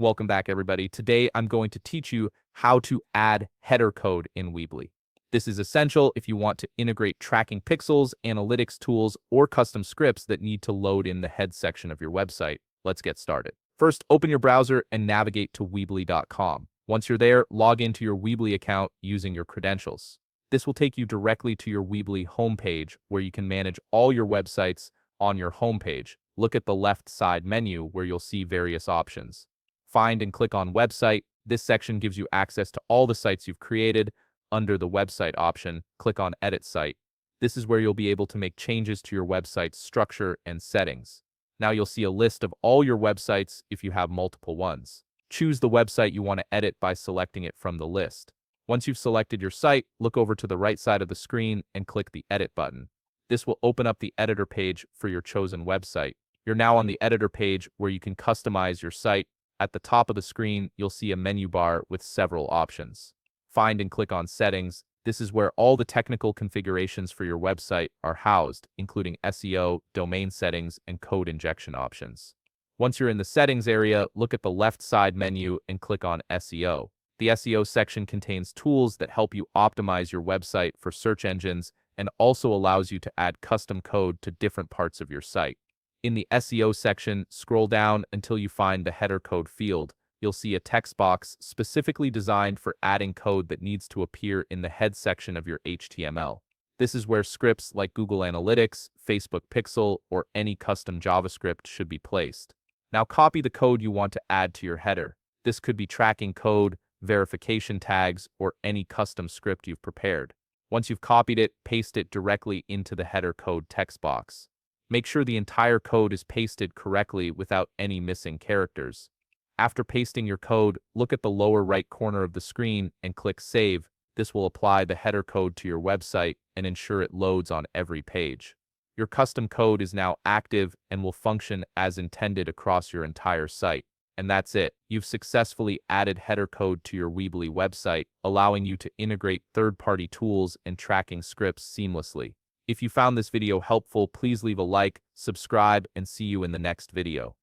Welcome back, everybody. Today, I'm going to teach you how to add header code in Weebly. This is essential if you want to integrate tracking pixels, analytics tools, or custom scripts that need to load in the head section of your website. Let's get started. First, open your browser and navigate to Weebly.com. Once you're there, log into your Weebly account using your credentials. This will take you directly to your Weebly homepage, where you can manage all your websites on your homepage. Look at the left side menu where you'll see various options. Find and click on Website. This section gives you access to all the sites you've created. Under the Website option, click on Edit Site. This is where you'll be able to make changes to your website's structure and settings. Now you'll see a list of all your websites if you have multiple ones. Choose the website you want to edit by selecting it from the list. Once you've selected your site, look over to the right side of the screen and click the Edit button. This will open up the editor page for your chosen website. You're now on the editor page where you can customize your site. At the top of the screen, you'll see a menu bar with several options. Find and click on Settings. This is where all the technical configurations for your website are housed, including SEO, domain settings, and code injection options. Once you're in the Settings area, look at the left side menu and click on SEO. The SEO section contains tools that help you optimize your website for search engines and also allows you to add custom code to different parts of your site. In the SEO section, scroll down until you find the header code field. You'll see a text box specifically designed for adding code that needs to appear in the head section of your HTML. This is where scripts like Google Analytics, Facebook Pixel, or any custom JavaScript should be placed. Now copy the code you want to add to your header. This could be tracking code, verification tags, or any custom script you've prepared. Once you've copied it, paste it directly into the header code text box. Make sure the entire code is pasted correctly without any missing characters. After pasting your code, look at the lower right corner of the screen and click Save. This will apply the header code to your website and ensure it loads on every page. Your custom code is now active and will function as intended across your entire site. And that's it. You've successfully added header code to your Weebly website, allowing you to integrate third-party tools and tracking scripts seamlessly. If you found this video helpful, please leave a like, subscribe, and see you in the next video.